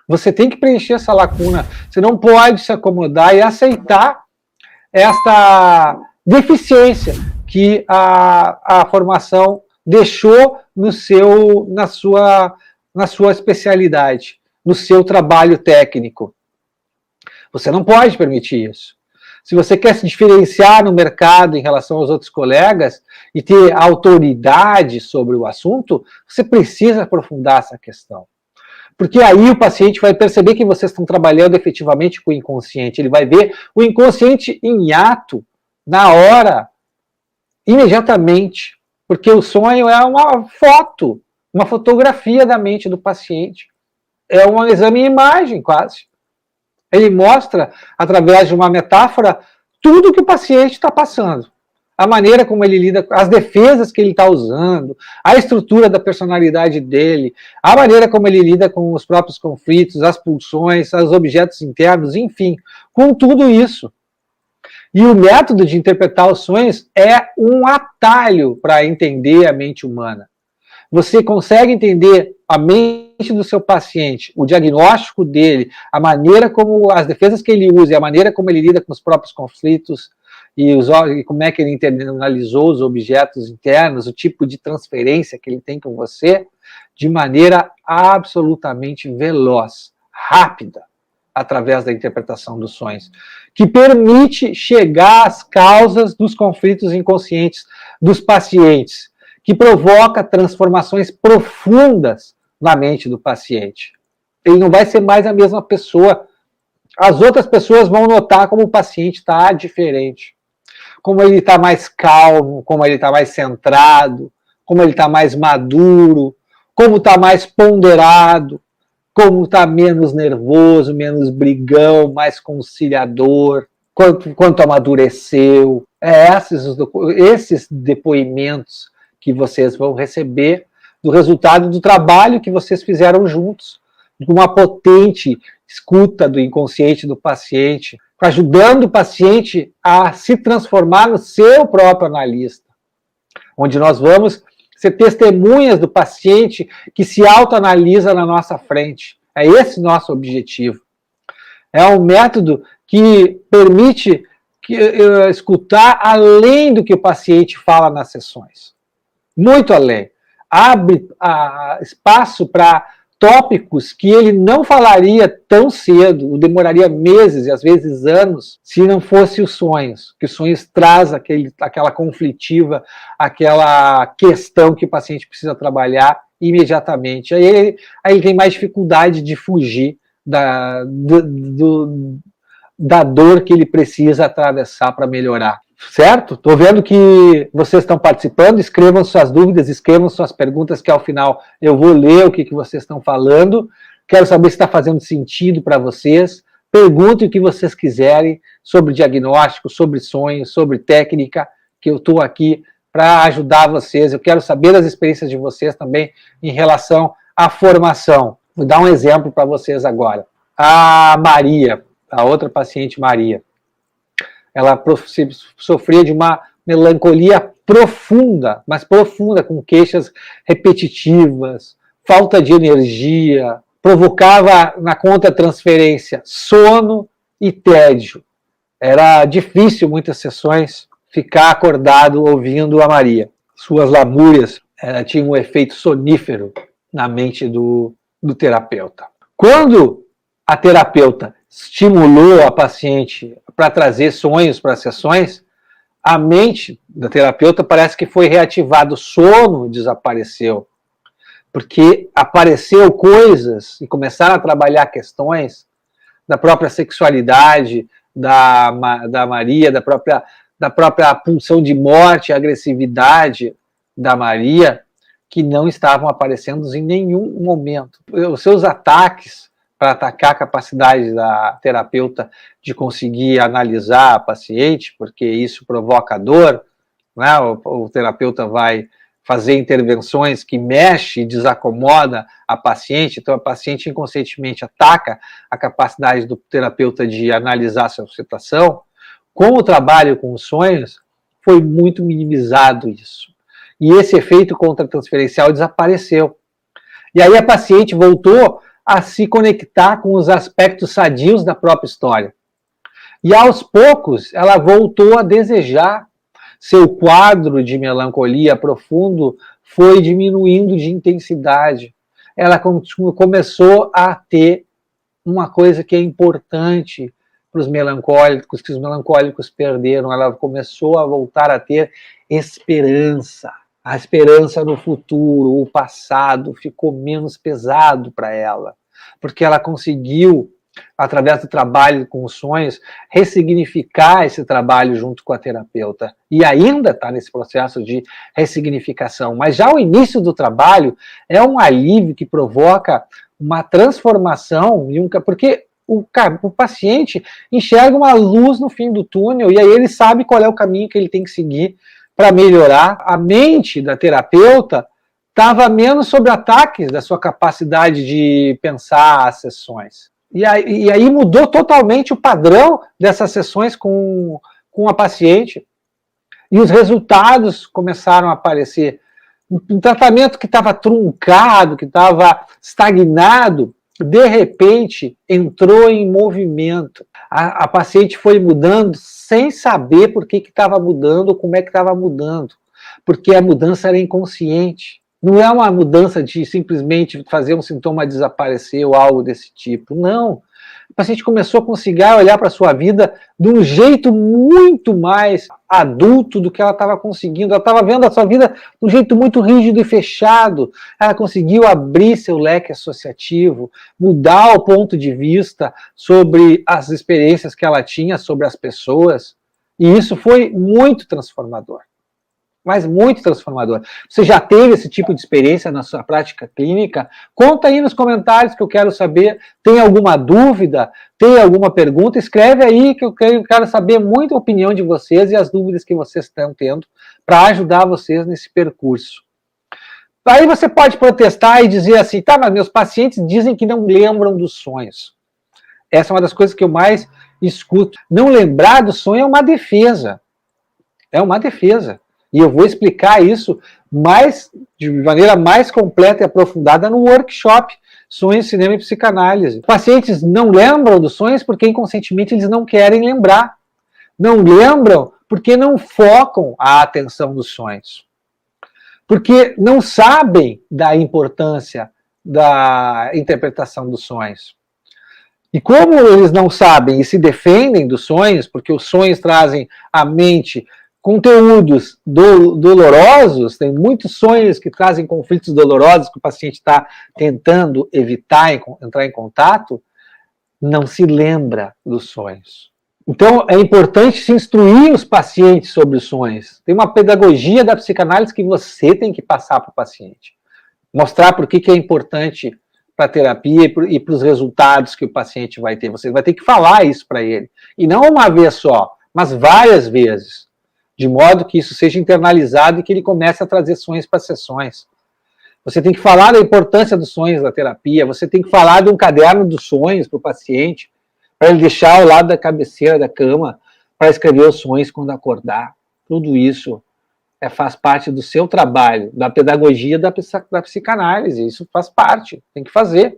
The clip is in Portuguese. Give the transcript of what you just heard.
Você tem que preencher essa lacuna. Você não pode se acomodar e aceitar esta deficiência que a formação deixou na sua especialidade, no seu trabalho técnico. Você não pode permitir isso. Se você quer se diferenciar no mercado em relação aos outros colegas e ter autoridade sobre o assunto, você precisa aprofundar essa questão. Porque aí o paciente vai perceber que vocês estão trabalhando efetivamente com o inconsciente. Ele vai ver o inconsciente em ato, na hora, imediatamente. Porque o sonho é uma foto, uma fotografia da mente do paciente. É um exame de imagem, quase. Ele mostra, através de uma metáfora, tudo que o paciente está passando. A maneira como ele lida, as defesas que ele está usando, a estrutura da personalidade dele, a maneira como ele lida com os próprios conflitos, as pulsões, os objetos internos, enfim, com tudo isso. E o método de interpretar os sonhos é um atalho para entender a mente humana. Você consegue entender a mente do seu paciente, o diagnóstico dele, a maneira como as defesas que ele usa, a maneira como ele lida com os próprios conflitos e como é que ele internalizou os objetos internos, o tipo de transferência que ele tem com você, de maneira absolutamente veloz, rápida, através da interpretação dos sonhos, que permite chegar às causas dos conflitos inconscientes dos pacientes, que provoca transformações profundas na mente do paciente. Ele não vai ser mais a mesma pessoa. As outras pessoas vão notar como o paciente está diferente, como ele está mais calmo, como ele está mais centrado, como ele está mais maduro, como está mais ponderado, como está menos nervoso, menos brigão, mais conciliador, quanto amadureceu. Esses depoimentos que vocês vão receber do resultado do trabalho que vocês fizeram juntos, de uma potente escuta do inconsciente do paciente, ajudando o paciente a se transformar no seu próprio analista, onde nós vamos ser testemunhas do paciente que se autoanalisa na nossa frente. É esse nosso objetivo. É um método que permite escutar além do que o paciente fala nas sessões. Muito além. Abre espaço para tópicos que ele não falaria tão cedo, demoraria meses e às vezes anos, se não fosse os sonhos. Que os sonhos traz aquela conflitiva, aquela questão que o paciente precisa trabalhar imediatamente. Aí ele tem mais dificuldade de fugir da dor que ele precisa atravessar para melhorar. Certo? Estou vendo que vocês estão participando, escrevam suas dúvidas, escrevam suas perguntas, que ao final eu vou ler o que vocês estão falando. Quero saber se está fazendo sentido para vocês. Perguntem o que vocês quiserem sobre diagnóstico, sobre sonhos, sobre técnica, que eu estou aqui para ajudar vocês. Eu quero saber as experiências de vocês também em relação à formação. Vou dar um exemplo para vocês agora. A Maria, a outra paciente Maria, ela sofria de uma melancolia profunda, mas profunda, com queixas repetitivas, falta de energia, provocava na contra-transferência sono e tédio. Era difícil, muitas sessões, ficar acordado ouvindo a Maria. Suas lamúrias tinham um efeito sonífero na mente do terapeuta. Quando a terapeuta estimulou a paciente para trazer sonhos para as sessões, a mente da terapeuta parece que foi reativada, o sono desapareceu, porque apareceu coisas e começaram a trabalhar questões da própria sexualidade da Maria, da própria pulsão de morte, agressividade da Maria, que não estavam aparecendo em nenhum momento. Os seus ataques para atacar a capacidade da terapeuta de conseguir analisar a paciente, porque isso provoca dor, né? O terapeuta vai fazer intervenções que mexe e desacomoda a paciente, então a paciente inconscientemente ataca a capacidade do terapeuta de analisar a sua situação. Com o trabalho com os sonhos, foi muito minimizado isso. E esse efeito contra-transferencial desapareceu. E aí a paciente voltou a se conectar com os aspectos sadios da própria história. E aos poucos, ela voltou a desejar. Seu quadro de melancolia profundo foi diminuindo de intensidade. Ela começou a ter uma coisa que é importante para os melancólicos, que os melancólicos perderam. Ela começou a voltar a ter esperança. A esperança no futuro, o passado ficou menos pesado para ela, porque ela conseguiu, através do trabalho com os sonhos, ressignificar esse trabalho junto com a terapeuta. E ainda está nesse processo de ressignificação. Mas já o início do trabalho é um alívio que provoca uma transformação, porque o paciente enxerga uma luz no fim do túnel e aí ele sabe qual é o caminho que ele tem que seguir para melhorar. A mente da terapeuta estava menos sob ataques da sua capacidade de pensar as sessões. E aí mudou totalmente o padrão dessas sessões com a paciente. E os resultados começaram a aparecer. Um tratamento que estava truncado, que estava estagnado, de repente entrou em movimento. A paciente foi mudando sem saber por que estava mudando ou como é que estava mudando. Porque a mudança era inconsciente. Não é uma mudança de simplesmente fazer um sintoma desaparecer ou algo desse tipo. Não. O paciente começou a conseguir olhar para a sua vida de um jeito muito mais adulto do que ela estava conseguindo. Ela estava vendo a sua vida de um jeito muito rígido e fechado. Ela conseguiu abrir seu leque associativo, mudar o ponto de vista sobre as experiências que ela tinha, sobre as pessoas. E isso foi muito transformador. Mas muito transformador. Você já teve esse tipo de experiência na sua prática clínica? Conta aí nos comentários que eu quero saber. Tem alguma dúvida? Tem alguma pergunta? Escreve aí que eu quero saber muito a opinião de vocês e as dúvidas que vocês estão tendo para ajudar vocês nesse percurso. Aí você pode protestar e dizer assim, tá, mas meus pacientes dizem que não lembram dos sonhos. Essa é uma das coisas que eu mais escuto. Não lembrar do sonho é uma defesa. É uma defesa. E eu vou explicar isso de maneira mais completa e aprofundada no workshop Sonhos, Cinema e Psicanálise. Pacientes não lembram dos sonhos porque inconscientemente eles não querem lembrar. Não lembram porque não focam a atenção nos sonhos. Porque não sabem da importância da interpretação dos sonhos. E como eles não sabem e se defendem dos sonhos, porque os sonhos trazem à mente conteúdos dolorosos, tem muitos sonhos que trazem conflitos dolorosos que o paciente está tentando evitar entrar em contato, não se lembra dos sonhos. Então, é importante se instruir os pacientes sobre os sonhos. Tem uma pedagogia da psicanálise que você tem que passar para o paciente. Mostrar por que é importante para a terapia e para os resultados que o paciente vai ter. Você vai ter que falar isso para ele. E não uma vez só, mas várias vezes. De modo que isso seja internalizado e que ele comece a trazer sonhos para as sessões. Você tem que falar da importância dos sonhos da terapia, você tem que falar de um caderno dos sonhos para o paciente, para ele deixar ao lado da cabeceira da cama, para escrever os sonhos quando acordar. Tudo isso faz parte do seu trabalho, da pedagogia da psicanálise, isso faz parte, tem que fazer.